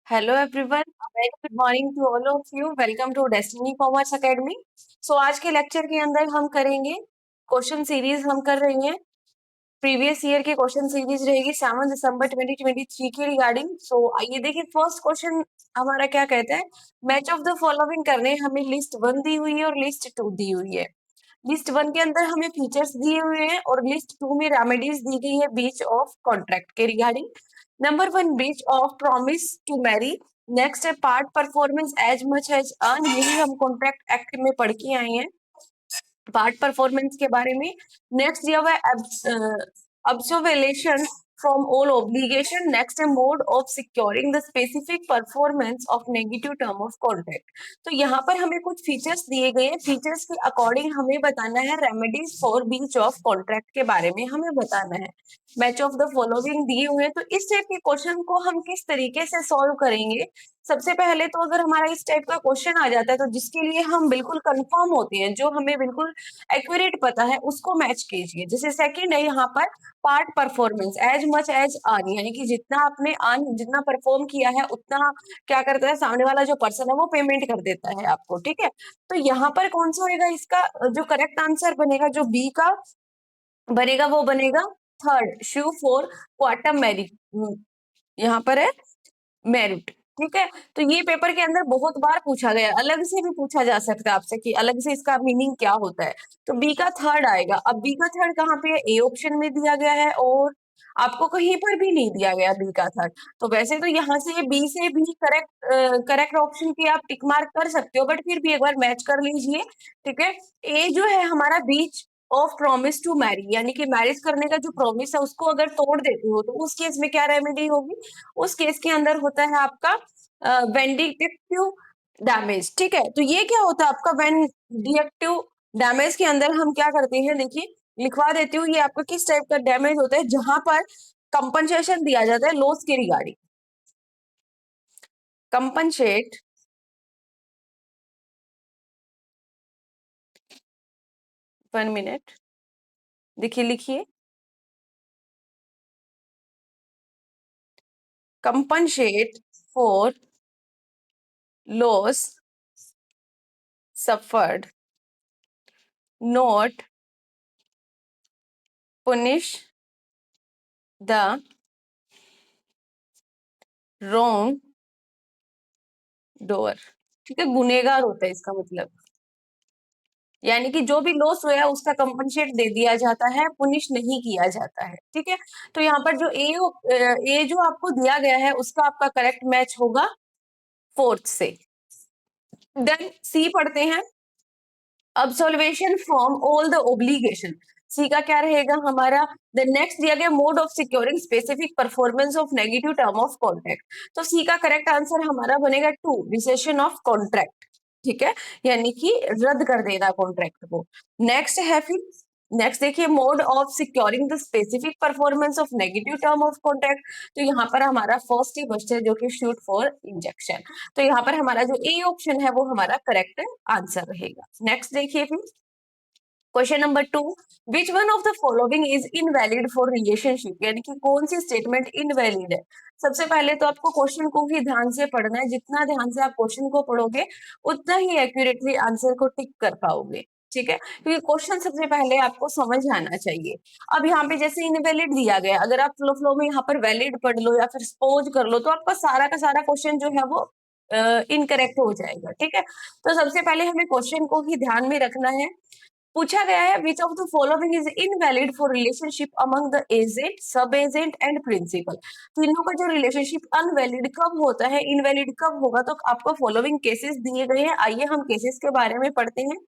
Hello everyone, very good morning to all of you. Welcome to Destiny Commerce Academy. So आज के lecture के अंदर हम करेंगे क्वेश्चन सीरीज। हम कर रही हैं प्रीवियस ईयर के क्वेश्चन सीरीज, रहेगी 7 दिसंबर 2023 के रिगार्डिंग। सो आइए देखिए, फर्स्ट क्वेश्चन हमारा क्या कहता है। मैच ऑफ द फॉलोइंग करने, हमें लिस्ट 1 दी हुई है और लिस्ट 2 दी हुई है। लिस्ट 1 के अंदर हमें फीचर्स दिए हुए हैं और लिस्ट 2 में रेमेडीज दी गई है ब्रीच ऑफ कॉन्ट्रैक्ट के regarding. Number 1, breach of promise to marry. Next है part performance as much as earn. यही हम कॉन्ट्रैक्ट एक्ट में पढ़ के आए हैं पार्ट परफॉर्मेंस के बारे में। नेक्स्ट दिया हुआ है observation from all obligation. Next है mode of securing the specific performance of negative term of contract. तो यहाँ पर हमें कुछ फीचर्स दिए गए हैं, फीचर्स के अकॉर्डिंग हमें बताना है remedies for breach of contract के बारे में हमें बताना है। मैच ऑफ द फॉलोइंग दिए हुए हैं, तो इस टाइप के क्वेश्चन को हम किस तरीके से सॉल्व करेंगे। सबसे पहले तो अगर हमारा इस टाइप का क्वेश्चन आ जाता है तो जिसके लिए हम बिल्कुल कंफर्म होते हैं, जो हमें बिल्कुल एक्यूरेट पता है, उसको मैच कीजिए। जैसे सेकंड है यहाँ पर part performance as much as earn, यानी कि जितना आपने अर्न, जितना परफॉर्म किया है उतना क्या करता है सामने वाला जो पर्सन है वो पेमेंट कर देता है आपको। ठीक है, तो यहाँ पर कौन सा होगा इसका जो करेक्ट आंसर बनेगा, जो बी का बनेगा वो बनेगा third, shoe for quarter merit. यहाँ पर है मेरिट। ठीक है, तो ये पेपर के अंदर बहुत बार पूछा गया, अलग से भी पूछा जा सकता है आपसे कि अलग से इसका मीनिंग क्या होता है। तो बी का थर्ड आएगा। अब बी का थर्ड कहाँ पे है, ए ऑप्शन में दिया गया है और आपको कहीं पर भी नहीं दिया गया बी का थर्ड। तो वैसे तो यहाँ से बी से भी करेक्ट ऑप्शन की आप टिक मार्क कर सकते हो, बट फिर भी एक बार मैच कर लीजिए। ठीक है, ए जो है हमारा बीच ऑफ प्रॉमिस टू मैरी, यानी कि मैरिज करने का जो प्रॉमिस है उसको अगर तोड़ देते हो तो उस केस में क्या रेमेडी होगी। उस केस के अंदर होता है आपका वेंडिक्टिव डैमेज। ठीक है, तो ये क्या होता है आपका वेंडिक्टिव डैमेज के अंदर हम क्या करते हैं, देखिए लिखवा देती हूँ ये आपका किस टाइप का डैमेज होता है, जहां पर कंपनसेशन दिया जाता है लॉस के रिगार्डिंग। कंपनसेट 1 मिनट, देखिए लिखिए compensate for loss suffered, not punish the wrong doer। ठीक है, गुनेगार होता है इसका मतलब, यानी कि जो भी लॉस हुआ है उसका कंपनसेट दे दिया जाता है, पुनिश नहीं किया जाता है। ठीक है, तो यहाँ पर जो ए जो आपको दिया गया है उसका आपका करेक्ट मैच होगा फोर्थ से। देन सी पढ़ते हैं, अब्सोल्वेशन फ्रॉम ऑल द ओब्लिगेशन। सी का क्या रहेगा हमारा, द नेक्स्ट दिया गया mode of securing specific performance of negative term of contract. तो सी का करेक्ट आंसर हमारा बनेगा 2, रिसेशन ऑफ कॉन्ट्रैक्ट। ठीक है, यानी कि रद्द कर देना कॉन्ट्रैक्ट को। नेक्स्ट है फिर, नेक्स्ट देखिए mode of securing the specific performance of negative term of contract. तो यहाँ पर हमारा फर्स्ट ही बचता है जो कि शूट फॉर इंजेक्शन। तो यहाँ पर हमारा जो ए ऑप्शन है वो हमारा करेक्ट आंसर रहेगा। नेक्स्ट देखिए फिर question number 2, which one of the following is invalid for relationship, यानी कि कौन सी स्टेटमेंट इनवैलिड है। सबसे पहले तो आपको क्वेश्चन को ही ध्यान से पढ़ना है, जितना ध्यान से आप क्वेश्चन को पढ़ोगे उतना ही एक्यूरेटली आंसर को टिक कर पाओगे। ठीक है, क्योंकि क्वेश्चन सबसे पहले आपको समझ आना चाहिए। अब यहाँ पे जैसे इनवैलिड दिया गया, अगर आप फ्लो फ्लो में यहाँ पर वैलिड पढ़ लो या फिर सपोज कर लो तो आपका सारा का सारा क्वेश्चन जो है वो इनकरेक्ट हो जाएगा। ठीक है, तो सबसे पहले हमें क्वेश्चन को ही ध्यान में रखना है। पूछा गया है विच of the following is invalid for relationship among the agent, सब एजेंट एंड प्रिंसिपल। तीनों का जो रिलेशनशिप अनवैलिड कब होता है, इनवैलिड कब होगा, तो आपको फॉलोइंग केसेस दिए गए हैं। आइए हम केसेस के बारे में पढ़ते हैं।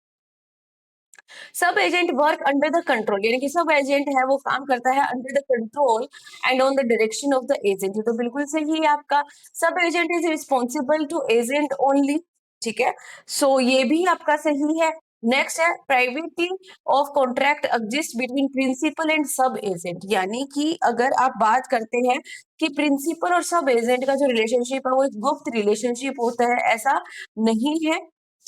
Sub agent work under the control, यानी कि सब एजेंट है वो काम करता है under the control and on the direction of the agent. ये तो बिल्कुल सही है आपका, sub agent is responsible to agent only. ठीक है, सो ये भी आपका सही है। नेक्स्ट है privity of contract exist between principal and sub agent, यानी कि अगर आप बात करते हैं कि प्रिंसिपल और सब एजेंट का जो रिलेशनशिप है वो एक गुप्त रिलेशनशिप होता है, ऐसा नहीं है।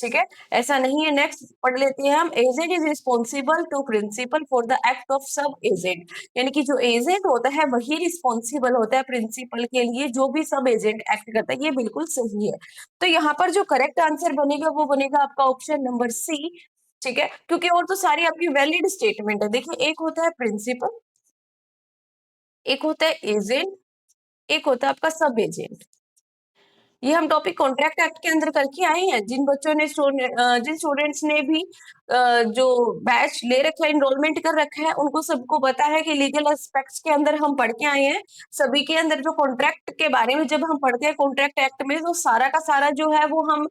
ठीक है, ऐसा नहीं है। नेक्स्ट पढ़ लेते हैं हम, agent is responsible to principal for the act of sub agent, यानी कि जो एजेंट होता है वही रिस्पॉन्सिबल होता है प्रिंसिपल के लिए जो भी सब एजेंट एक्ट करता है। ये बिल्कुल सही है। तो यहाँ पर जो करेक्ट आंसर बनेगा वो बनेगा आपका ऑप्शन नंबर सी। ठीक है, क्योंकि और तो सारी आपकी वैलिड स्टेटमेंट है। देखिए, एक होता है प्रिंसिपल, एक होता है एजेंट, एक होता है आपका सब एजेंट। ये हम टॉपिक कॉन्ट्रैक्ट एक्ट के अंदर करके आए हैं। जिन बच्चों ने जिन स्टूडेंट्स ने भी जो बैच ले रखा है, इनरोलमेंट कर रखा है, उनको सबको पता है कि लीगल एस्पेक्ट्स के अंदर हम पढ़ के आए हैं। सभी के अंदर जो कॉन्ट्रैक्ट के बारे में जब हम पढ़ते हैं कॉन्ट्रैक्ट एक्ट में, तो सारा का सारा जो है वो हम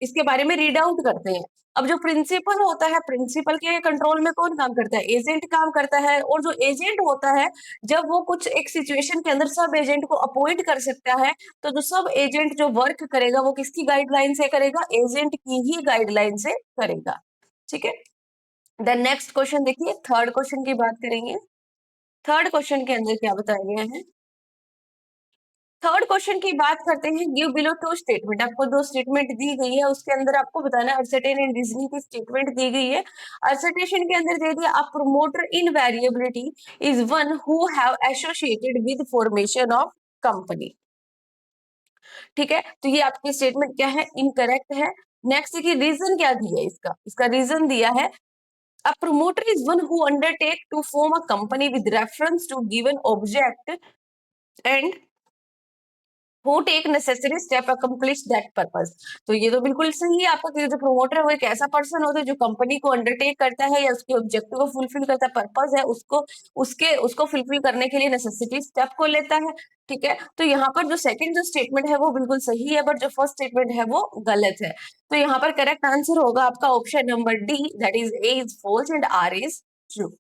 इसके बारे में रीड आउट करते हैं। अब जो प्रिंसिपल होता है, प्रिंसिपल के कंट्रोल में कौन काम करता है? एजेंट काम करता है। और जो एजेंट होता है, जब वो कुछ एक सिचुएशन के अंदर सब एजेंट को अपॉइंट कर सकता है, तो जो सब एजेंट जो वर्क करेगा वो किसकी गाइडलाइन से करेगा? एजेंट की ही गाइडलाइन से करेगा। ठीक है, देन नेक्स्ट क्वेश्चन देखिए, थर्ड क्वेश्चन की बात करेंगे। थर्ड क्वेश्चन के अंदर क्या बताया गया है? थर्ड क्वेश्चन की बात करते हैं। गिव बिलो टू स्टेटमेंट, आपको दो स्टेटमेंट दी गई है, उसके अंदर आपको बताना है। असर्टेन एंड रीजनिंग की स्टेटमेंट दी गई है। असर्टेशन के अंदर दे दिया, a promoter in variability is one who have associated with formation of company. ठीक है, तो ये आपकी स्टेटमेंट क्या है? इनकरेक्ट है। नेक्स्ट देखिए, रीजन क्या दिया है इसका? इसका रीजन दिया है, a promoter is one who undertake to form a company with reference to given object and who take necessary step accomplish that purpose। तो ये तो बिल्कुल सही है आपका, कि जो प्रोमोटर है वो एक ऐसा पर्सन होता है जो कंपनी को अंडरटेक करता है या उसके ऑब्जेक्टिव को फुलफिल करता है, पर्पस है उसको, उसको फुलफिल करने के लिए नेसेसिटी स्टेप को लेता है। ठीक है, तो यहाँ पर जो सेकंड जो स्टेटमेंट है वो बिल्कुल सही है, बट जो फर्स्ट स्टेटमेंट है वो गलत है। तो यहाँ पर करेक्ट आंसर होगा आपका option number D, that is A is false and R is true.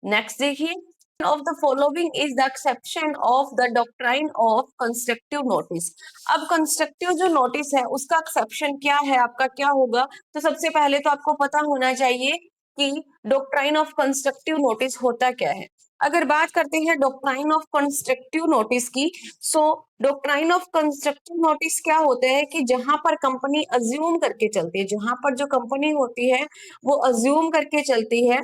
Next देखिए, of the following is the exception of the doctrine of constructive notice। अब कंस्ट्रक्टिव जो नोटिस है उसका एक्सेप्शन क्या है आपका, क्या होगा? तो सबसे पहले तो आपको पता होना चाहिए कि डॉक्ट्राइन ऑफ कंस्ट्रक्टिव नोटिस होता क्या है। अगर बात करते हैं डॉक्ट्राइन ऑफ कंस्ट्रक्टिव नोटिस की, सो डॉक्ट्राइन ऑफ कंस्ट्रक्टिव नोटिस क्या होता है कि जहां पर कंपनी अज्यूम करके चलती है, जहां पर जो कंपनी होती है वो अज्यूम करके चलती है।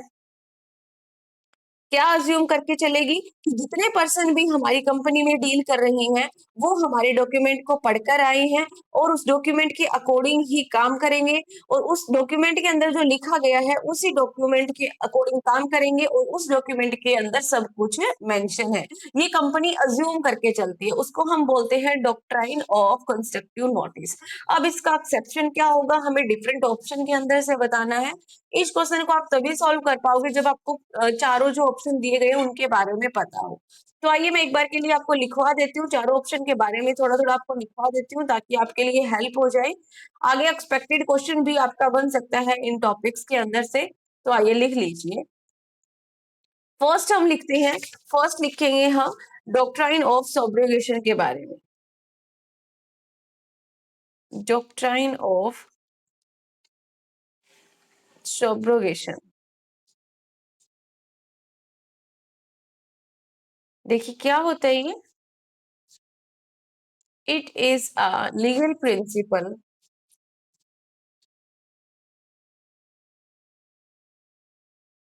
क्या अज्यूम करके चलेगी कि जितने पर्सन भी हमारी कंपनी में डील कर रहे हैं वो हमारे डॉक्यूमेंट को पढ़कर आए हैं और उस डॉक्यूमेंट के अकॉर्डिंग ही काम करेंगे, और उस डॉक्यूमेंट के अंदर जो लिखा गया है उसी डॉक्यूमेंट के अकॉर्डिंग काम करेंगे, और उस डॉक्यूमेंट के अंदर सब कुछ मेंशन है। ये कंपनी अज्यूम करके चलती है, उसको हम बोलते हैं डॉक्ट्राइन ऑफ कंस्ट्रक्टिव नोटिस। अब इसका एक्सेप्शन क्या होगा, हमें डिफरेंट ऑप्शन के अंदर से बताना है। इस क्वेश्चन को आप तभी सॉल्व कर पाओगे जब आपको चारों जो ऑप्शन दिए गए हैं उनके बारे में पता हो। तो आइए मैं एक बार के लिए आपको लिखवा देती हूँ, चारों ऑप्शन के बारे में थोड़ा थोड़ा आपको लिखवा देती हूँ ताकि आपके लिए हेल्प हो जाए। आगे एक्सपेक्टेड क्वेश्चन भी आपका बन सकता है इन टॉपिक्स के अंदर से। तो आइए लिख लीजिए। फर्स्ट हम लिखते हैं, फर्स्ट लिखेंगे हम डॉक्ट्राइन ऑफ सब्रोगेशन के बारे में। डॉक्ट्राइन ऑफ सब्रोगेशन, देखिए क्या होता है ये? It is a legal principle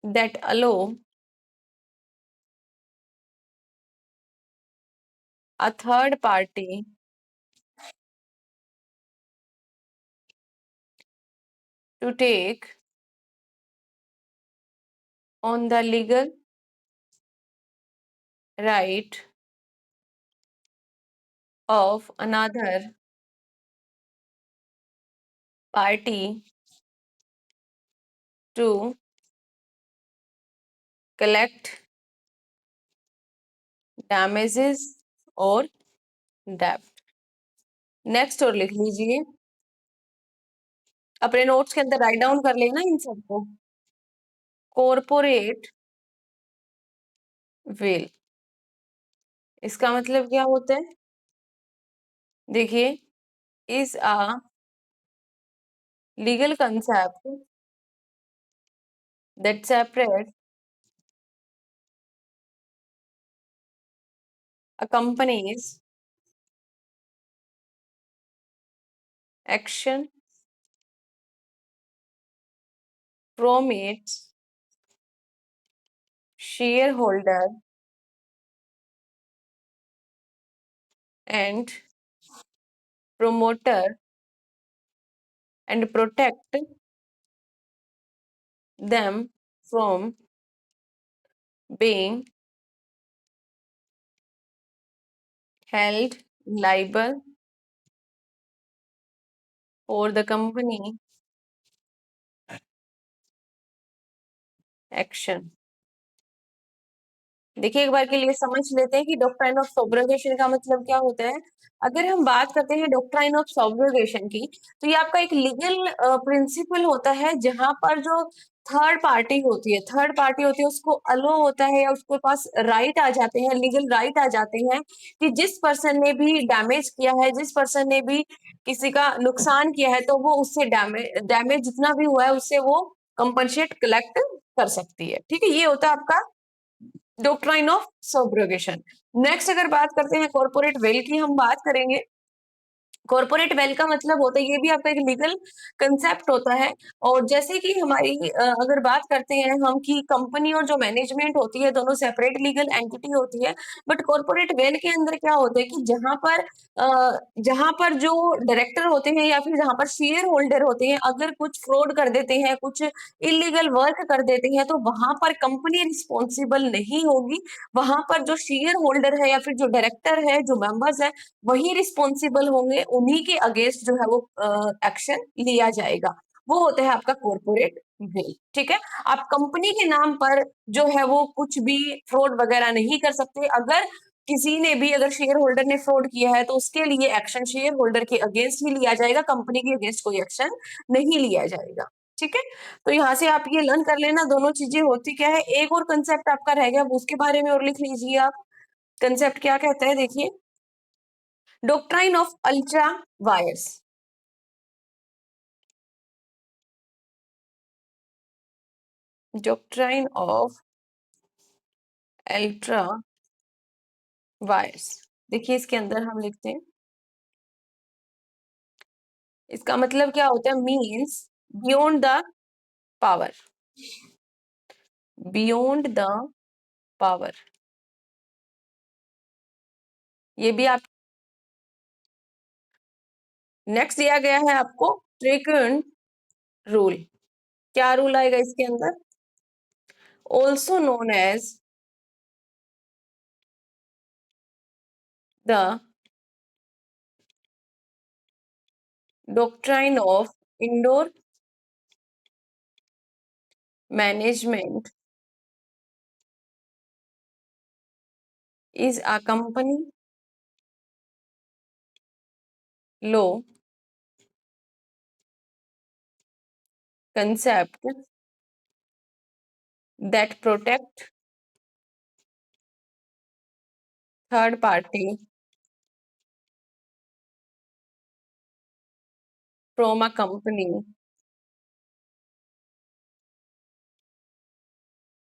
that allow a third party to take on the legal right of another party to collect damages or debt। Next और लिख लीजिए, अपने नोट्स के अंदर राइट डाउन कर लेना इन सबको। कॉर्पोरेट विल, इसका मतलब क्या होता है? देखिए, is a legal concept that separate a company's action from its shareholder and promoter and protect them from being held liable for the company action. देखिए एक बार के लिए समझ लेते हैं कि डॉक्ट्राइन ऑफ सब्रोगेशन का मतलब क्या होता है। अगर हम बात करते हैं डॉक्ट्राइन ऑफ सब्रोगेशन की, तो ये आपका एक लीगल प्रिंसिपल होता है जहां पर जो थर्ड पार्टी होती है उसको अलो होता है या उसके पास राइट आ जाते हैं, लीगल राइट आ जाते हैं कि जिस पर्सन ने भी डैमेज किया है, जिस पर्सन ने भी किसी का नुकसान किया है, तो वो उससे डैमेज जितना भी हुआ है उससे वो कंपनसेट कलेक्ट कर सकती है। ठीक है, ये होता है आपका डॉक्ट्राइन ऑफ सब्रोगेशन। नेक्स्ट अगर बात करते हैं कॉर्पोरेट वेल की, हम बात करेंगे। कॉर्पोरेट वेल का मतलब होता है, ये भी आपका एक लीगल कंसेप्ट होता है। और जैसे कि हमारी अगर बात करते हैं हम कि कंपनी और जो मैनेजमेंट होती है दोनों सेपरेट लीगल एंटिटी होती है, बट कॉर्पोरेट वेल के अंदर क्या होता है कि जहां पर जो डायरेक्टर होते हैं या फिर जहां पर शेयर होल्डर होते हैं, अगर कुछ फ्रॉड कर देते हैं, कुछ इलीगल वर्क कर देते हैं, तो वहां पर कंपनी रिस्पॉन्सिबल नहीं होगी। वहां पर जो शेयर होल्डर है या फिर जो डायरेक्टर है, जो मेंबर्स है, वही रिस्पॉन्सिबल होंगे, उन्हीं के अगेंस्ट जो है वो एक्शन लिया जाएगा। वो होता है आपका कॉर्पोरेट बिल। ठीक है, आप कंपनी के नाम पर जो है वो कुछ भी फ्रॉड वगैरह नहीं कर सकते। अगर किसी ने भी, अगर शेयर होल्डर ने फ्रॉड किया है, तो उसके लिए एक्शन शेयर होल्डर के अगेंस्ट ही लिया जाएगा, कंपनी के अगेंस्ट कोई एक्शन नहीं लिया जाएगा। ठीक है, तो यहाँ से आप ये लर्न कर लेना दोनों चीजें होती क्या है। एक और कंसेप्ट आपका रह गया, उसके बारे में और लिख लीजिए आप। कंसेप्ट क्या कहता है, देखिए, doctrine of ultra vires. Doctrine of ultra vires, देखिए इसके अंदर हम लिखते हैं, इसका मतलब क्या होता है, means beyond the power, beyond the power. ये भी आप, नेक्स्ट दिया गया है आपको ट्रेकन रूल। क्या रूल आएगा इसके अंदर, also known as the doctrine of indoor management is a company law concept that protect third party from a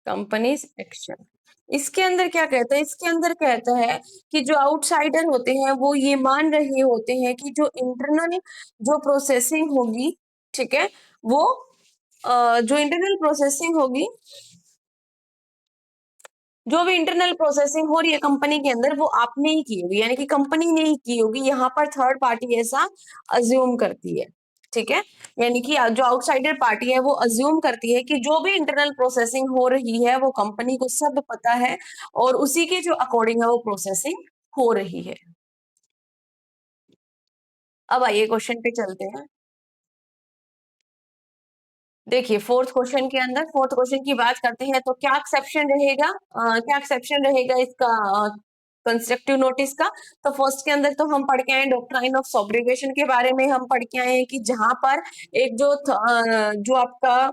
companies action. इसके अंदर क्या कहता है, इसके अंदर कहता है कि जो आउटसाइडर होते हैं वो ये मान रहे होते हैं कि जो इंटरनल जो प्रोसेसिंग होगी, ठीक है, वो जो इंटरनल प्रोसेसिंग होगी, जो भी इंटरनल प्रोसेसिंग हो रही है कंपनी के अंदर, वो आपने ही की होगी, यानी कि कंपनी ने ही की होगी। यहाँ पर थर्ड पार्टी ऐसा अज्यूम करती है। ठीक है, यानी कि जो आउटसाइडर पार्टी है वो अज्यूम करती है कि जो भी इंटरनल प्रोसेसिंग हो रही है वो कंपनी को सब पता है और उसी के जो अकॉर्डिंग है वो प्रोसेसिंग हो रही है। अब आइए क्वेश्चन पे चलते हैं। देखिए फोर्थ क्वेश्चन की बात करते हैं, तो क्या एक्सेप्शन रहेगा, क्या एक्सेप्शन रहेगा इसका कंस्ट्रक्टिव नोटिस का। तो फर्स्ट के अंदर तो हम पढ़ के आए डॉक्ट्राइन ऑफ सब्रोगेशन के बारे में, हम पढ़ के आए हैं कि जहां पर एक जो आपका,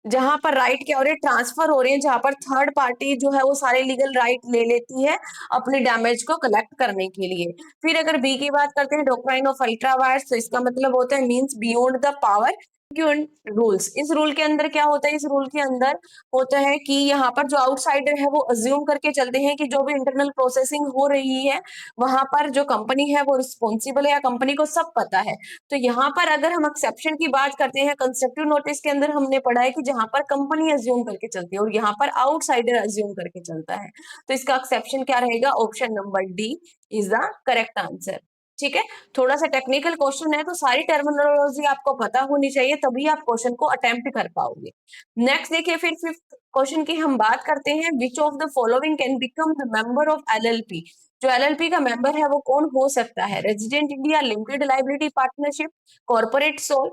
जहां पर राइट क्या हो रहे हैं, ट्रांसफर हो रहे हैं, जहां पर थर्ड पार्टी जो है वो सारे लीगल राइट ले लेती है अपने डैमेज को कलेक्ट करने के लिए। फिर अगर बी की बात करते हैं डॉक्ट्राइन ऑफ अल्ट्रा वायर्स, तो इसका मतलब होता है means beyond the power, rules, इस रूल के अंदर क्या होता है, इस रूल के अंदर होता है कि यहाँ पर जो आउटसाइडर है वो अज्यूम करके चलते हैं कि जो भी इंटरनल प्रोसेसिंग हो रही है वहां पर जो कंपनी है वो रिस्पॉन्सिबल है या कंपनी को सब पता है। तो यहाँ पर अगर हम एक्सेप्शन की बात करते हैं, कंस्ट्रक्टिव नोटिस के अंदर हमने पढ़ा है कि जहां पर कंपनी अज्यूम करके चलती है और यहाँ पर आउटसाइडर अज्यूम करके चलता है, तो इसका एक्सेप्शन क्या रहेगा, option number D is the correct answer. ठीक है, थोड़ा सा टेक्निकल क्वेश्चन है तो सारी टर्मिनोलॉजी आपको पता होनी चाहिए, तभी आप क्वेश्चन को अटेम्प्ट कर पाओगे। नेक्स्ट देखिए, फिर फिफ्थ क्वेश्चन की हम बात करते हैं, which of the following can become the member of LLP. जो एलएलपी का मेंबर है वो कौन हो सकता है, resident India limited liability partnership, corporate sole,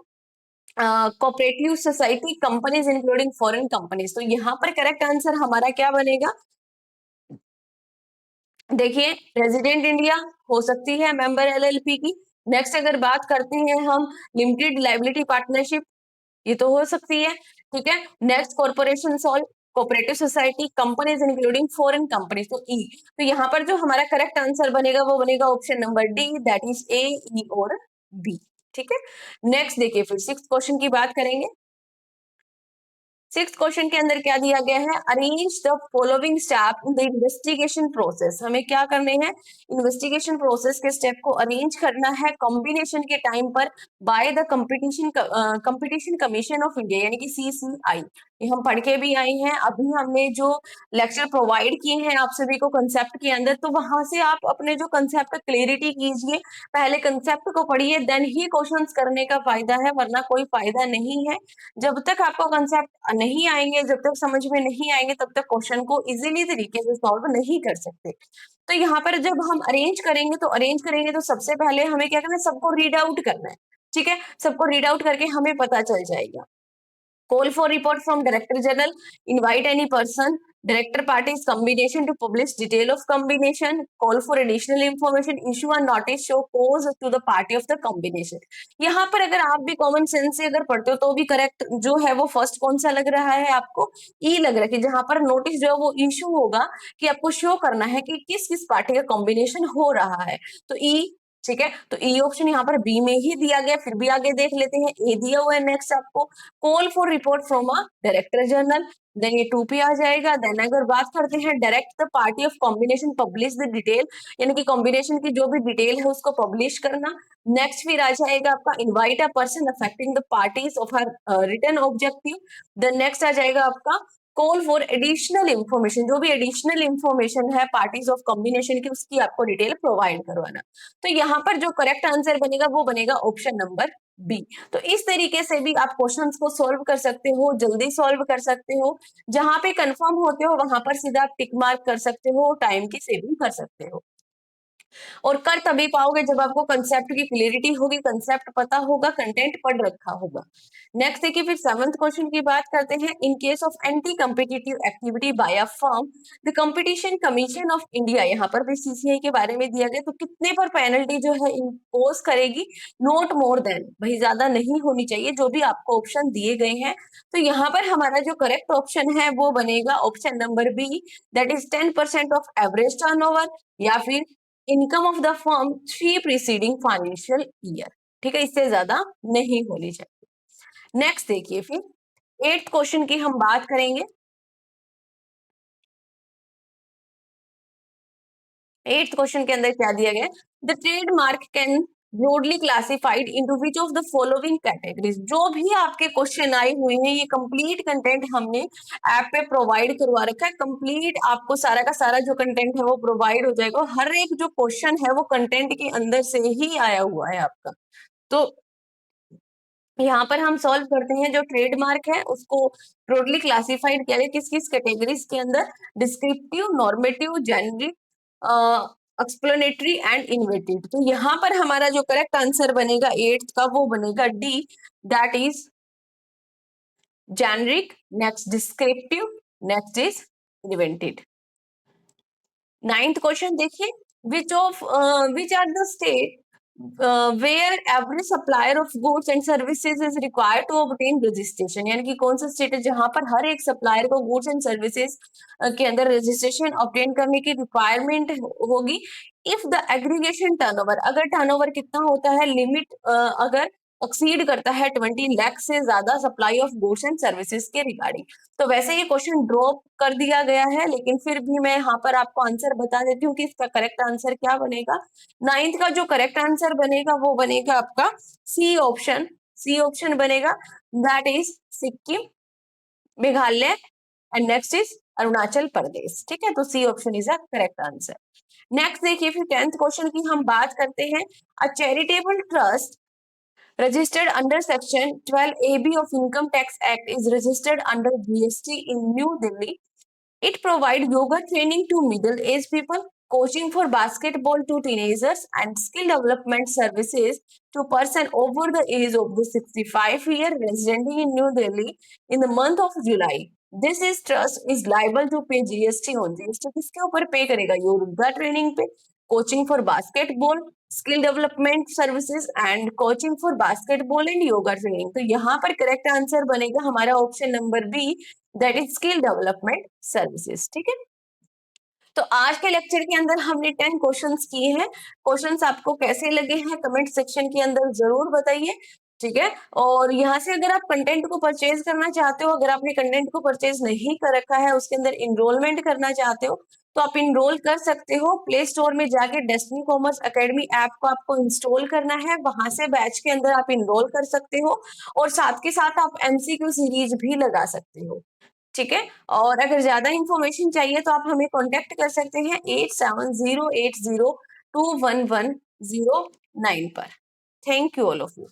cooperative society, companies including foreign companies. तो यहाँ पर करेक्ट आंसर हमारा क्या बनेगा, देखिए रेजिडेंट इंडिया हो सकती है मेंबर एलएलपी की। नेक्स्ट अगर बात करते हैं हम लिमिटेड लाइबिलिटी पार्टनरशिप, ये तो हो सकती है। ठीक है, next corporation solve, cooperative society, companies including foreign companies, तो ई। तो यहाँ पर जो हमारा करेक्ट आंसर बनेगा वो बनेगा option number D, that is A, E और बी। ठीक है, नेक्स्ट देखिए, फिर सिक्स क्वेश्चन की बात करेंगे। सिक्स क्वेश्चन के अंदर क्या दिया गया है, arrange the following step in the investigation process. हमें क्या करने हैं, इन्वेस्टिगेशन प्रोसेस के स्टेप को अरेंज करना है कॉम्बिनेशन के टाइम पर by the competition commission of India, यानी कि CCI। ये हम पढ़ के भी आए हैं, अभी हमने जो लेक्चर प्रोवाइड किए हैं आप सभी को कंसेप्ट के अंदर, तो वहां से आप अपने जो कंसेप्ट क्लियरिटी कीजिए, पहले कंसेप्ट को पढ़िए देन ही क्वेश्चंस करने का फायदा है, वरना कोई फायदा नहीं है। जब तक आपको कंसेप्ट नहीं आएंगे, जब तक समझ में नहीं आएंगे, तब तक क्वेश्चन को इजीली तरीके से सॉल्व नहीं कर सकते। तो यहाँ पर जब हम अरेंज करेंगे तो सबसे पहले हमें क्या करना है, सबको रीड आउट करना है। ठीक है, सबको रीड आउट करके हमें पता चल जाएगा। Call for report from Director General. Invite any person. Director parties combination to publish detail of combination. Call for additional information. Issue a notice show cause to the party of the combination. यहाँ पर अगर आप भी common sense से अगर पढ़ते हो तो भी करेक्ट जो है वो फर्स्ट कौन सा लग रहा है आपको, ई लग रहा है, कि जहां पर नोटिस जो है वो इशू होगा कि आपको शो करना है कि किस किस पार्टी का कॉम्बिनेशन हो रहा है, तो ई। ठीक है, तो ई ऑप्शन यहाँ पर बी में ही दिया गया, फिर भी आगे देख लेते हैं, ए दिया हुआ है नेक्स्ट आपको, call for report from a director general, then ये 2 पे आ जाएगा। देन अगर बात करते हैं direct the party of combination publish the detail, यानी कि कॉम्बिनेशन की जो भी डिटेल है उसको पब्लिश करना। नेक्स्ट फिर आ जाएगा आपका invite a person affecting the parties of her return objective. Then next आ जाएगा आपका कॉल फॉर एडिशनल इंफॉर्मेशन, जो भी एडिशनल इंफॉर्मेशन है पार्टीज ऑफ कॉम्बिनेशन की उसकी आपको डिटेल प्रोवाइड करवाना। तो यहाँ पर जो करेक्ट आंसर बनेगा वो बनेगा ऑप्शन नंबर बी। तो इस तरीके से भी आप क्वेश्चंस को सॉल्व कर सकते हो, जल्दी सॉल्व कर सकते हो, जहां पे कंफर्म होते हो वहां पर सीधा आप टिक मार्क कर सकते हो, टाइम की सेविंग कर सकते हो। और कर तभी पाओगे जब आपको कंसेप्ट की क्लियरिटी होगी, कंसेप्ट पता होगा, कंटेंट पढ़ रखा होगा। नेक्स्ट देखिए, फिर सेवंथ क्वेश्चन की बात करते हैं, in case of anti competitive activity by a firm, the competition commission of India, यहाँ पर भी CCI के बारे में दिया गया, तो कितने पर पेनल्टी जो है इम्पोज करेगी, नोट मोर देन, भाई ज्यादा नहीं होनी चाहिए, जो भी आपको ऑप्शन दिए गए हैं। तो यहाँ पर हमारा जो करेक्ट ऑप्शन है वो बनेगा option number B, that is 10% of average turnover, या फिर income of the firm 3 preceding financial year. ठीक है, इससे ज्यादा नहीं होनी चाहिए। नेक्स्ट देखिए, फिर एट्थ क्वेश्चन की हम बात करेंगे। एट्थ क्वेश्चन के अंदर क्या दिया गया, the trademark can broadly classified into which of the following categories. जो भी आपके क्वेश्चन आए हुए हैं ये कंप्लीट कंटेंट हमने ऐप पे प्रोवाइड करवा रखा है, कंप्लीट आपको सारा का सारा जो कंटेंट है वो प्रोवाइड हो जाएगा, हर एक जो क्वेश्चन है वो कंटेंट के अंदर से ही आया हुआ है आपका। तो यहाँ पर हम सॉल्व करते हैं, जो ट्रेडमार्क है उसको ब्रॉडली क्लासिफाइड किया गया किस किस कैटेगरीज के अंदर, descriptive, normative, generic, explanatory and inventive. तो यहाँ पर हमारा जो करेक्ट आंसर बनेगा एट्थ का वो बनेगा D, that is generic, next descriptive, next is invented. Ninth question देखिए, which are the state where every supplier of goods and services is required to obtain registration, यानी कि कौन सा स्टेट है जहां पर हर एक सप्लायर को गुड्स एंड सर्विसेज के अंदर रजिस्ट्रेशन ऑब्टेन करने की रिक्वायरमेंट होगी। इफ द एग्रीगेशन टर्नओवर, अगर टर्नओवर कितना होता है, लिमिट अगर एक्सीड करता है 20 लाख से ज्यादा supply of goods and services के रिगार्डिंग। तो वैसे ये क्वेश्चन ड्रॉप कर दिया गया है, लेकिन फिर भी मैं यहाँ पर आपको आंसर बता देती हूँ कि इसका करेक्ट आंसर क्या बनेगा। 9th का जो करेक्ट आंसर बनेगा वो बनेगा आपका सी ऑप्शन, सी ऑप्शन बनेगा, that is Sikkim, Meghalaya and next is Arunachal Pradesh. ठीक है, तो C option is a correct answer. Next देखिए, फिर 10th क्वेश्चन की हम बात करते हैं। A charitable trust registered under Section 12AB of Income Tax Act is registered under GST in New Delhi. It provides yoga training to middle-aged people, coaching for basketball to teenagers, and skill development services to person over the age of the 65 year residing in New Delhi in the month of July. This is trust is liable to pay GST on GST किसके ऊपर पे करेगा? Yoga training पे, coaching for basketball, skill development services and coaching for basketball and yoga training. तो यहाँ पर correct answer बनेगा हमारा option number B, that is skill development services. ठीक है, तो आज के लेक्चर के अंदर हमने 10 क्वेश्चंस किए हैं। क्वेश्चंस आपको कैसे लगे हैं कमेंट सेक्शन के अंदर जरूर बताइए। ठीक है, और यहाँ से अगर आप कंटेंट को परचेज करना चाहते हो, अगर आपने कंटेंट को परचेज नहीं कर रखा है, उसके अंदर इनरोलमेंट करना चाहते हो, तो आप इनरोल कर सकते हो। प्ले स्टोर में जाके डेस्टिनी कॉमर्स एकेडमी ऐप को आपको इंस्टॉल करना है, वहां से बैच के अंदर आप इनरोल कर सकते हो, और साथ के साथ आप MCQ सीरीज भी लगा सकते हो। ठीक है, और अगर ज्यादा इंफॉर्मेशन चाहिए तो आप हमें कांटेक्ट कर सकते हैं 8708021109 पर। Thank you all of you.